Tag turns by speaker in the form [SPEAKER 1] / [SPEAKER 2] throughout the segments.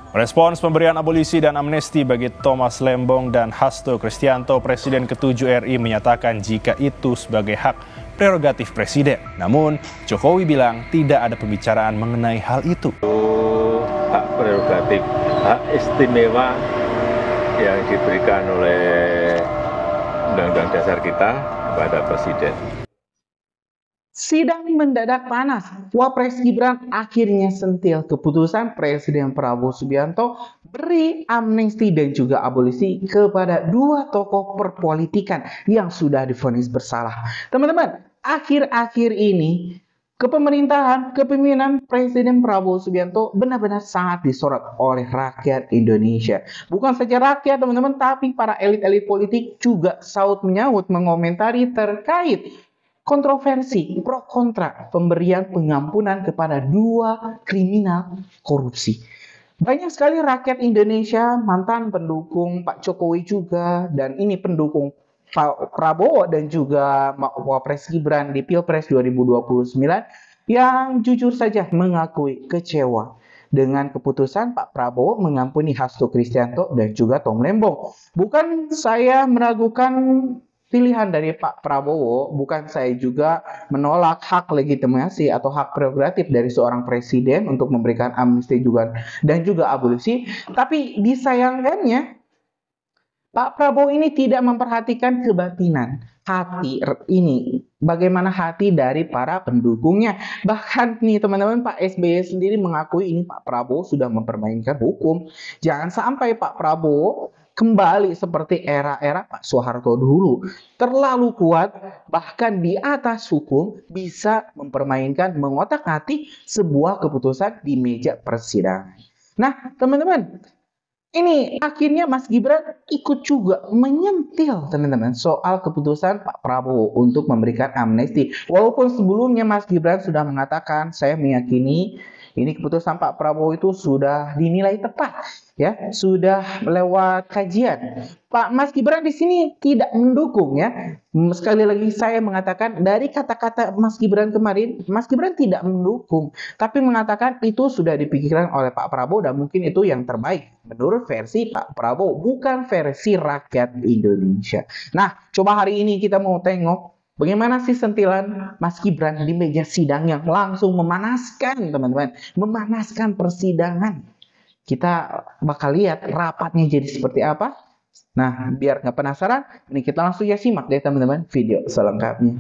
[SPEAKER 1] Respons pemberian abolisi dan amnesti bagi Thomas Lembong dan Hasto Kristianto, Presiden ke-7 RI menyatakan jika itu sebagai hak prerogatif Presiden. Namun, Jokowi bilang tidak ada pembicaraan mengenai hal itu.
[SPEAKER 2] Hak prerogatif, hak istimewa yang diberikan oleh Undang-Undang Dasar kita kepada Presiden.
[SPEAKER 3] Sidang mendadak panas. Wapres Gibran akhirnya sentil keputusan Presiden Prabowo Subianto beri amnesti dan juga abolisi kepada dua tokoh perpolitikan yang sudah divonis bersalah. Teman-teman, akhir-akhir ini kepemimpinan Presiden Prabowo Subianto benar-benar sangat disorot oleh rakyat Indonesia. Bukan saja rakyat, teman-teman, tapi para elit-elit politik juga saut menyaut mengomentari terkait kontroversi pro kontra pemberian pengampunan kepada dua kriminal korupsi. Banyak sekali rakyat Indonesia, mantan pendukung Pak Jokowi juga, dan ini pendukung Pak Prabowo dan juga Wapres Gibran di Pilpres 2029 yang jujur saja mengakui kecewa dengan keputusan Pak Prabowo mengampuni Hasto Kristianto dan juga Tom Lembong. Bukan saya meragukan pilihan dari Pak Prabowo, bukan saya juga menolak hak legitimasi atau hak prerogatif dari seorang presiden untuk memberikan amnesti juga dan juga abolisi, tapi disayangkannya Pak Prabowo ini tidak memperhatikan kebatinan hati ini, bagaimana hati dari para pendukungnya. Bahkan nih teman-teman, Pak SBY sendiri mengakui ini Pak Prabowo sudah mempermainkan hukum. Jangan sampai Pak Prabowo kembali seperti era-era Pak Soeharto dulu. Terlalu kuat, bahkan di atas hukum, bisa mempermainkan, mengotak-atik sebuah keputusan di meja persidangan. Nah, teman-teman, ini akhirnya Mas Gibran ikut juga menyentil, teman-teman, soal keputusan Pak Prabowo untuk memberikan amnesti. Walaupun sebelumnya Mas Gibran sudah mengatakan, saya meyakini ini keputusan Pak Prabowo itu sudah dinilai tepat, ya, sudah lewat kajian. Pak Mas Gibran di sini tidak mendukung, ya. Sekali lagi saya mengatakan dari kata-kata Mas Gibran kemarin, Mas Gibran tidak mendukung, tapi mengatakan itu sudah dipikirkan oleh Pak Prabowo dan mungkin itu yang terbaik menurut versi Pak Prabowo, bukan versi rakyat Indonesia. Nah, coba hari ini kita mau tengok bagaimana sih sentilan Mas Gibran di meja sidang yang langsung memanaskan, teman-teman, memanaskan persidangan. Kita bakal lihat rapatnya jadi seperti apa. Nah, biar nggak penasaran, ini kita langsung ya simak deh teman-teman video selengkapnya.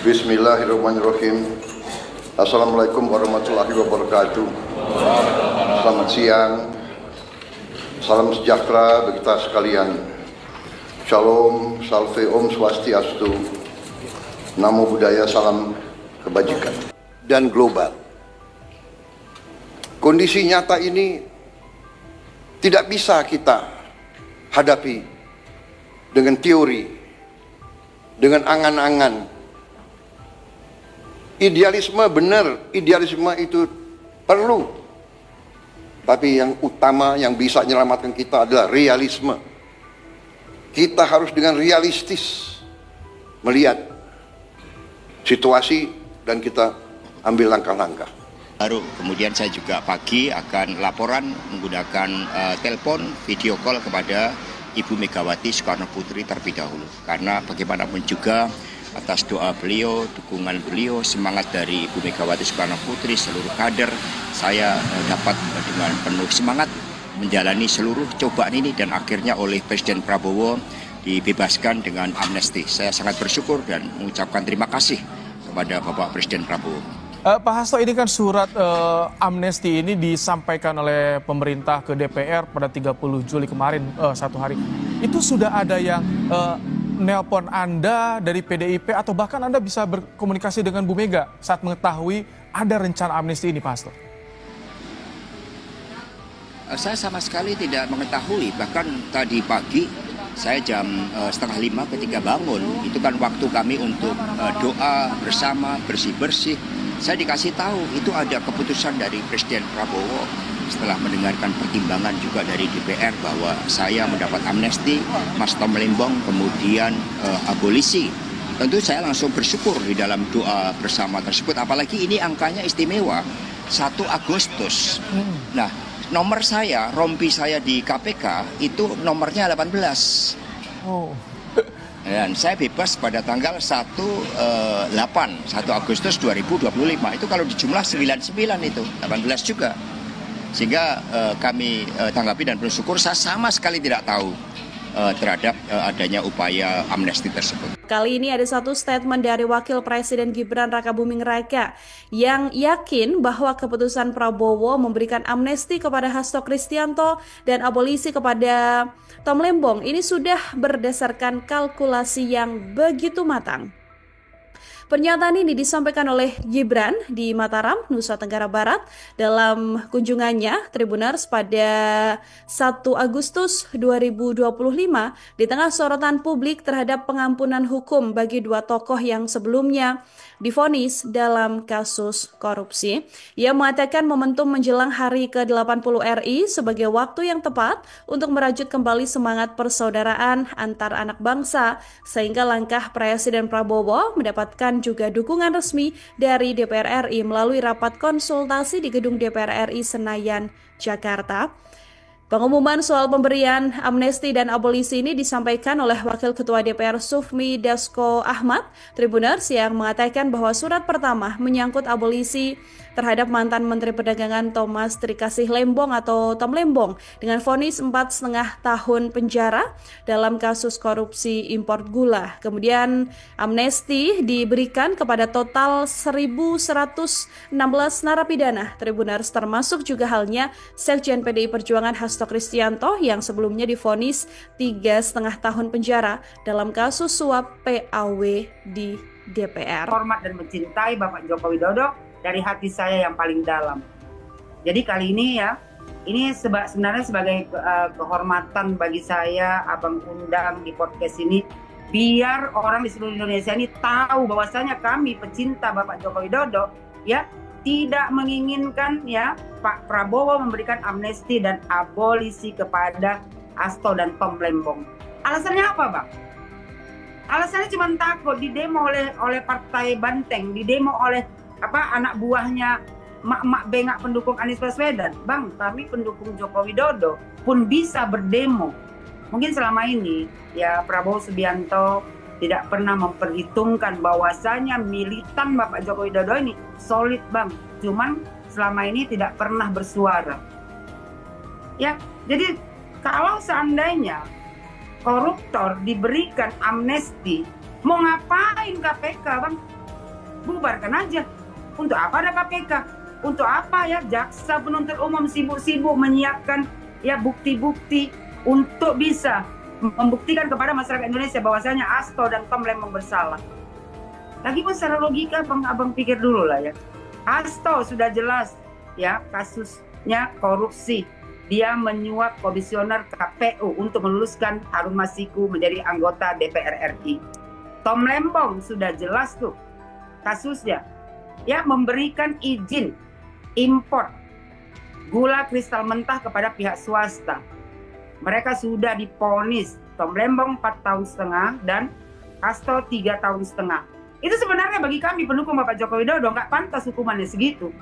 [SPEAKER 4] Bismillahirrahmanirrahim. Assalamualaikum warahmatullahi wabarakatuh. Selamat siang. Salam sejahtera bagi kita sekalian. Shalom, salve, om swastiastu. Namo buddhaya, salam kebajikan. Dan global. Kondisi nyata ini tidak bisa kita hadapi dengan teori, dengan angan-angan. Idealisme benar, idealisme itu perlu. Tapi yang utama yang bisa menyelamatkan kita adalah realisme. Kita harus dengan realistis melihat situasi dan kita ambil langkah-langkah.
[SPEAKER 5] Baru kemudian saya juga pagi akan laporan menggunakan telepon, video call kepada Ibu Megawati Soekarno Putri terlebih dahulu. Karena bagaimanapun juga atas doa beliau, dukungan beliau, semangat dari Ibu Megawati Soekarno Putri, seluruh kader, saya dapat dengan penuh semangat menjalani seluruh cobaan ini dan akhirnya oleh Presiden Prabowo dibebaskan dengan amnesti. Saya sangat bersyukur dan mengucapkan terima kasih kepada Bapak Presiden Prabowo.
[SPEAKER 1] Pak Hasto, ini kan surat amnesti ini disampaikan oleh pemerintah ke DPR pada 30 Juli kemarin, satu hari. Itu sudah ada yang nelpon Anda dari PDIP atau bahkan Anda bisa berkomunikasi dengan Bu Mega saat mengetahui ada rencana amnesti ini, Pak Hasto?
[SPEAKER 5] saya sama sekali tidak mengetahui. Bahkan tadi pagi saya jam 4:30 ketika bangun, itu kan waktu kami untuk doa bersama, bersih-bersih. Saya dikasih tahu itu ada keputusan dari Presiden Prabowo setelah mendengarkan pertimbangan juga dari DPR bahwa saya mendapat amnesti, Mas Tom Lembong kemudian abolisi. Tentu saya langsung bersyukur di dalam doa bersama tersebut. Apalagi ini angkanya istimewa, 1 Agustus. Nah, nomor saya, rompi saya di KPK itu nomornya 18.
[SPEAKER 1] Oh.
[SPEAKER 5] Dan saya bebas pada tanggal 1 Agustus 2025. Itu kalau dijumlah 99 itu, 18 juga. Sehingga kami tanggapi dan bersyukur, saya sama sekali tidak tahu terhadap adanya upaya amnesti tersebut.
[SPEAKER 6] Kali ini ada satu statement dari Wakil Presiden Gibran Rakabuming Raka yang yakin bahwa keputusan Prabowo memberikan amnesti kepada Hasto Kristianto dan abolisi kepada Tom Lembong ini sudah berdasarkan kalkulasi yang begitu matang. Pernyataan ini disampaikan oleh Gibran di Mataram, Nusa Tenggara Barat dalam kunjungannya Tribuners pada 1 Agustus 2025 di tengah sorotan publik terhadap pengampunan hukum bagi 2 tokoh yang sebelumnya divonis dalam kasus korupsi. Ia mengatakan momentum menjelang hari ke-80 RI sebagai waktu yang tepat untuk merajut kembali semangat persaudaraan antar anak bangsa, sehingga langkah Presiden Prabowo mendapatkan juga dukungan resmi dari DPR RI melalui rapat konsultasi di gedung DPR RI Senayan, Jakarta. Pengumuman soal pemberian amnesti dan abolisi ini disampaikan oleh Wakil Ketua DPR Sufmi Dasko Ahmad Tribuners yang mengatakan bahwa surat pertama menyangkut abolisi terhadap mantan Menteri Perdagangan Thomas Trikasih Lembong atau Tom Lembong dengan vonis 4,5 tahun penjara dalam kasus korupsi impor gula. Kemudian amnesti diberikan kepada total 1.116 narapidana Tribuners, termasuk juga halnya Sekjen PDI Perjuangan Hasto Kristianto yang sebelumnya divonis 3,5 tahun penjara dalam kasus suap PAW di DPR.
[SPEAKER 7] Hormat dan mencintai Bapak Joko Widodo dari hati saya yang paling dalam. Jadi kali ini ya, ini sebenarnya sebagai kehormatan bagi saya, Abang undang di podcast ini, biar orang di seluruh Indonesia ini tahu bahwasanya kami pecinta Bapak Joko Widodo ya tidak menginginkan ya Pak Prabowo memberikan amnesti dan abolisi kepada Hasto dan Tom Lembong. Alasannya apa, Bang? Alasannya cuma takut didemo oleh Partai Banteng, didemo oleh anak buahnya mak bengak pendukung Anies Baswedan. Bang, kami pendukung Joko Widodo pun bisa berdemo. Mungkin selama ini ya Prabowo Subianto tidak pernah memperhitungkan bahwasanya militan Bapak Joko Widodo ini solid, Bang. Cuman selama ini tidak pernah bersuara. Ya, jadi kalau seandainya koruptor diberikan amnesti, mau ngapain KPK, Bang? Bubarkan aja. Untuk apa ada KPK? Untuk apa ya jaksa penuntut umum sibuk-sibuk menyiapkan ya bukti-bukti untuk bisa membuktikan kepada masyarakat Indonesia bahwasanya Hasto dan Tom Lembong bersalah. Lagipun secara logika abang pikir dulu lah ya. Hasto sudah jelas ya kasusnya korupsi. Dia menyuap komisioner KPU untuk meluluskan Harun Masiku menjadi anggota DPR RI. Tom Lembong sudah jelas tuh kasusnya. Ya, memberikan izin impor gula kristal mentah kepada pihak swasta. Mereka sudah divonis Tom Lembong 4,5 tahun dan Hasto 3,5 tahun. Itu sebenarnya bagi kami pendukung Bapak Joko Widodo nggak pantas hukumannya segitu.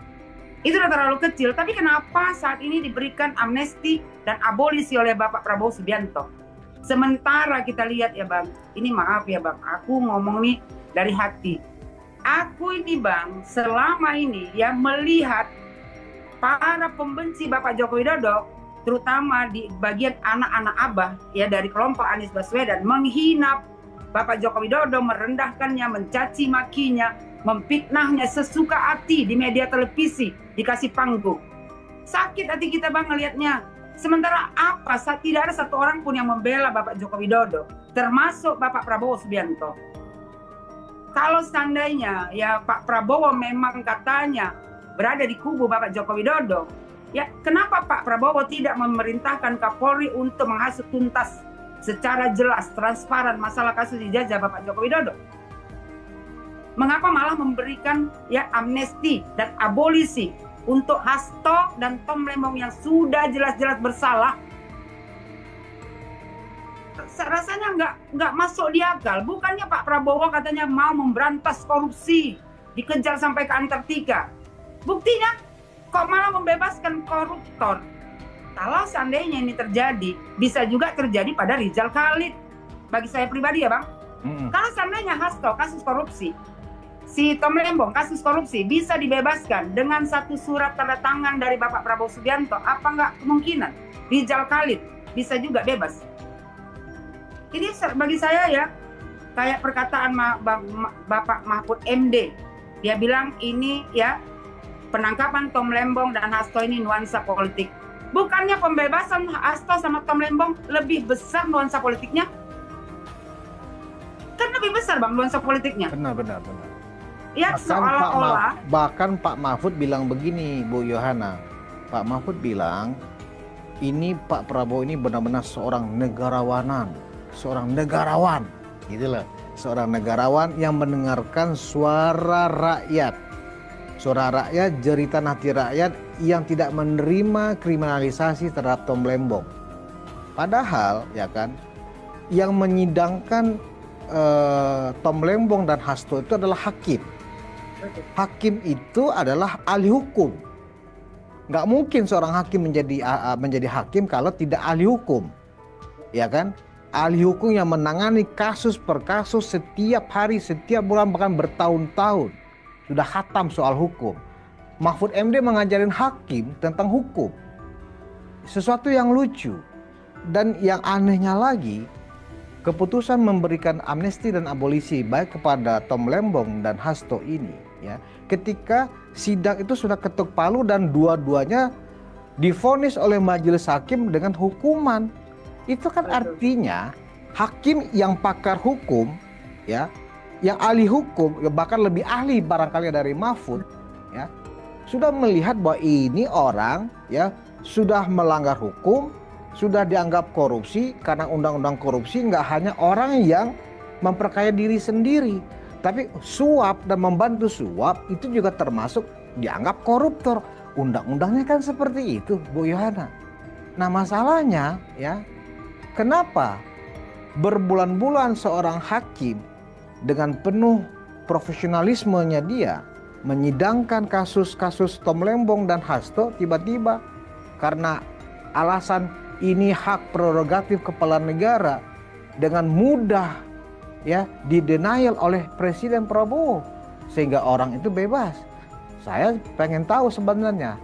[SPEAKER 7] Itu udah terlalu kecil. Tapi kenapa saat ini diberikan amnesti dan abolisi oleh Bapak Prabowo Subianto? Sementara kita lihat ya Bang, ini maaf ya Bang, aku ngomong nih dari hati. Aku ini Bang, selama ini ya melihat para pembenci Bapak Joko Widodo, terutama di bagian anak-anak Abah ya dari kelompok Anies Baswedan, menghina Bapak Joko Widodo, merendahkannya, mencaci makinya, memfitnahnya sesuka hati di media televisi, dikasih panggung. Sakit hati kita Bang ngelihatnya. Sementara apa? Tidak ada satu orang pun yang membela Bapak Joko Widodo, termasuk Bapak Prabowo Subianto. Kalau seandainya ya Pak Prabowo memang katanya berada di kubu Bapak Joko Widodo, Ya, kenapa Pak Prabowo tidak memerintahkan Kapolri untuk menghasut tuntas secara jelas, transparan masalah kasus dijajah Bapak Joko Widodo? Mengapa malah memberikan ya amnesti dan abolisi untuk Hasto dan Tom Lembong yang sudah jelas-jelas bersalah? Rasanya nggak masuk di akal. Bukannya Pak Prabowo katanya mau memberantas korupsi, dikejar sampai ke Antartika. Buktinya kok malah membebaskan koruptor. Kalau seandainya ini terjadi, bisa juga terjadi pada Rizal Khalid. Bagi saya pribadi ya Bang. Kalau seandainya Hasto kasus korupsi, si Tom Lembong kasus korupsi bisa dibebaskan dengan satu surat tanda tangan dari Bapak Prabowo Subianto, apa nggak kemungkinan Rizal Khalid bisa juga bebas? Ini bagi saya ya, kayak perkataan Bapak Mahfud MD. Dia bilang ini ya, penangkapan Tom Lembong dan Hasto ini nuansa politik. Bukannya pembebasan Hasto sama Tom Lembong lebih besar nuansa politiknya? Kan lebih besar Bang nuansa politiknya.
[SPEAKER 8] Benar.
[SPEAKER 7] Ya, seolah-olah.
[SPEAKER 8] Bahkan Pak Mahfud bilang begini, Bu Yohana. Pak Mahfud bilang, ini Pak Prabowo ini benar-benar seorang negarawan, gitu loh. Seorang negarawan yang mendengarkan suara rakyat, jeritan hati rakyat yang tidak menerima kriminalisasi terhadap Tom Lembong. Padahal, ya kan, yang menyidangkan Tom Lembong dan Hasto itu adalah hakim. Hakim itu adalah ahli hukum. Nggak mungkin seorang hakim menjadi hakim kalau tidak ahli hukum, ya kan? Ahli hukum yang menangani kasus per kasus setiap hari, setiap bulan, bahkan bertahun-tahun. Sudah khatam soal hukum. Mahfud MD mengajarin hakim tentang hukum. Sesuatu yang lucu. Dan yang anehnya lagi, keputusan memberikan amnesti dan abolisi baik kepada Tom Lembong dan Hasto ini, ya, ketika sidang itu sudah ketuk palu dan dua-duanya divonis oleh majelis hakim dengan hukuman. Itu kan artinya hakim yang pakar hukum, ya, yang ahli hukum, bahkan lebih ahli barangkali dari Mahfud, ya, sudah melihat bahwa ini orang, ya, sudah melanggar hukum, sudah dianggap korupsi. Karena undang-undang korupsi nggak hanya orang yang memperkaya diri sendiri, tapi suap dan membantu suap itu juga termasuk dianggap koruptor. Undang-undangnya kan seperti itu, Bu Yohana. Nah masalahnya, ya, kenapa berbulan-bulan seorang hakim dengan penuh profesionalismenya dia menyidangkan kasus-kasus Tom Lembong dan Hasto, tiba-tiba karena alasan ini hak prerogatif kepala negara dengan mudah, ya, didenial oleh Presiden Prabowo sehingga orang itu bebas. Saya pengen tahu sebenarnya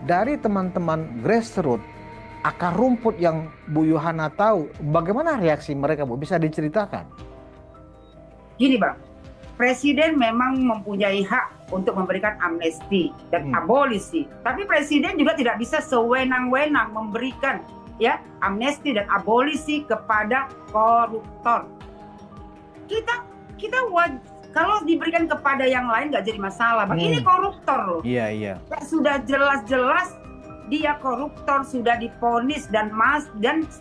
[SPEAKER 8] dari teman-teman grassroots, akar rumput yang Bu Yohana tahu, bagaimana reaksi mereka, Bu? Bisa diceritakan?
[SPEAKER 7] Gini Bang, Presiden memang mempunyai hak untuk memberikan amnesti dan abolisi. Tapi Presiden juga tidak bisa sewenang-wenang memberikan, ya, amnesti dan abolisi kepada koruptor. Kita kalau diberikan kepada yang lain nggak jadi masalah, Bang. Ini koruptor loh.
[SPEAKER 8] Iya.
[SPEAKER 7] Ya, sudah jelas-jelas dia koruptor, sudah divonis dan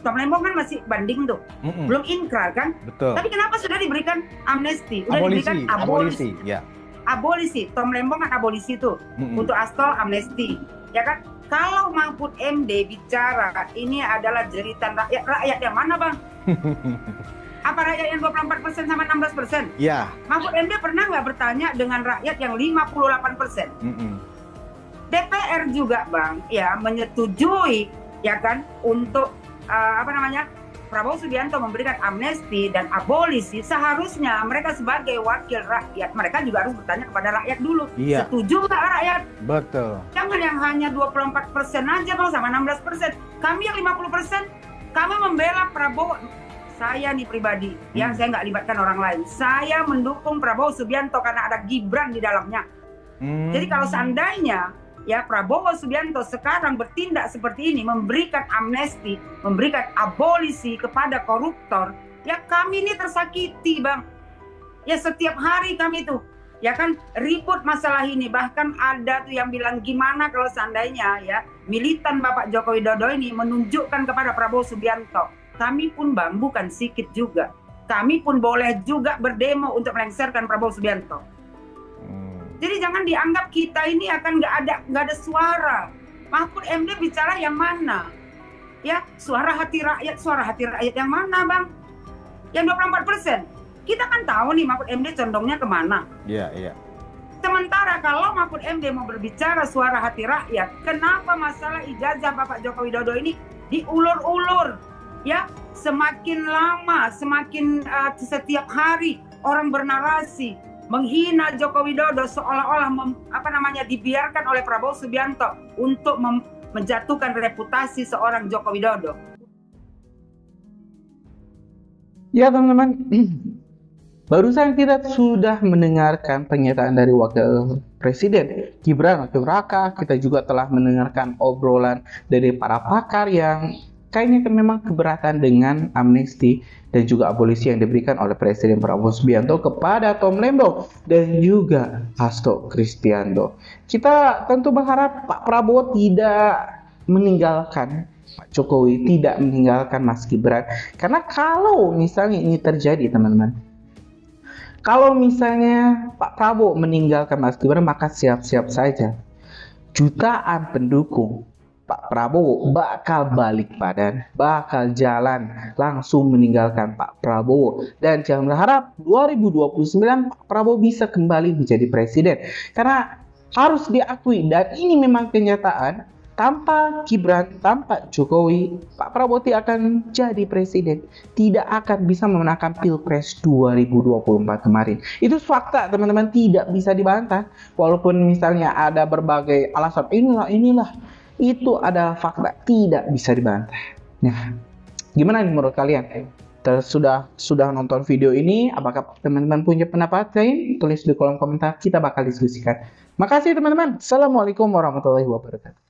[SPEAKER 7] Tom Lembong kan masih banding tuh, belum inkrar kan?
[SPEAKER 8] Betul.
[SPEAKER 7] Tapi kenapa sudah diberikan amnesti, sudah diberikan abolisi? Ya. Abolisi, Tom Lembong kan abolisi tuh, untuk Hasto amnesti, ya kan? Kalau Mahfud MD bicara ini adalah jeritan rakyat yang mana Bang? Apa rakyat yang 24% sama 16%?
[SPEAKER 8] Ya.
[SPEAKER 7] Mahfud MD pernah nggak bertanya dengan rakyat yang 58%? DPR juga Bang, ya, menyetujui, ya kan, untuk Prabowo Subianto memberikan amnesti dan abolisi. Seharusnya mereka sebagai wakil rakyat, mereka juga harus bertanya kepada rakyat dulu. Iya. Setuju nggak rakyat?
[SPEAKER 8] Betul.
[SPEAKER 7] Jangan yang hanya 24% aja Bang, sama 16%. Kami yang 50%, kami membela Prabowo. Saya nih pribadi, ya, saya nggak libatkan orang lain. Saya mendukung Prabowo Subianto karena ada Gibran di dalamnya. Jadi kalau seandainya, ya, Prabowo Subianto sekarang bertindak seperti ini, memberikan amnesti, memberikan abolisi kepada koruptor, ya kami ini tersakiti Bang. Ya setiap hari kami tuh ya kan, ribut masalah ini. Bahkan ada tuh yang bilang gimana kalau seandainya ya militan Bapak Joko Widodo ini menunjukkan kepada Prabowo Subianto, kami pun bang bukan sikit juga, kami pun boleh juga berdemo untuk melengsarkan Prabowo Subianto. Jadi jangan dianggap kita ini akan nggak ada suara. Mahfud MD bicara yang mana? Ya, suara hati rakyat yang mana, Bang? Yang 24%. Kita kan tahu nih Mahfud MD condongnya kemana.
[SPEAKER 8] Iya, iya.
[SPEAKER 7] Sementara kalau Mahfud MD mau berbicara suara hati rakyat, kenapa masalah ijazah Bapak Joko Widodo ini diulur-ulur? Ya, semakin lama, semakin setiap hari orang bernarasi menghina Joko Widodo seolah-olah dibiarkan oleh Prabowo Subianto untuk menjatuhkan reputasi seorang Joko Widodo.
[SPEAKER 3] Ya teman-teman, barusan kita sudah mendengarkan pernyataan dari Wakil Presiden Gibran Raka. Kita juga telah mendengarkan obrolan dari para pakar yang kayaknya memang keberatan dengan amnesti dan juga abolisi yang diberikan oleh Presiden Prabowo Subianto kepada Tom Lembong dan juga Hasto Kristianto. Kita tentu berharap Pak Prabowo tidak meninggalkan Pak Jokowi, tidak meninggalkan Mas Gibran. Karena kalau misalnya ini terjadi teman-teman, kalau misalnya Pak Prabowo meninggalkan Mas Gibran, maka siap-siap saja jutaan pendukung Pak Prabowo bakal balik badan, bakal jalan langsung meninggalkan Pak Prabowo. Dan jangan berharap 2029 Pak Prabowo bisa kembali menjadi presiden. Karena harus diakui, dan ini memang kenyataan, tanpa Gibran, tanpa Jokowi, Pak Prabowo tidak akan jadi presiden. Tidak akan bisa memenangkan Pilpres 2024 kemarin. Itu fakta teman-teman, tidak bisa dibantah. Walaupun misalnya ada berbagai alasan, inilah. Itu adalah fakta, tidak bisa dibantah. Nah, gimana nih menurut kalian? Sudah nonton video ini, apakah teman-teman punya pendapat lain? Tulis di kolom komentar, kita bakal diskusikan. Makasih teman-teman. Assalamualaikum warahmatullahi wabarakatuh.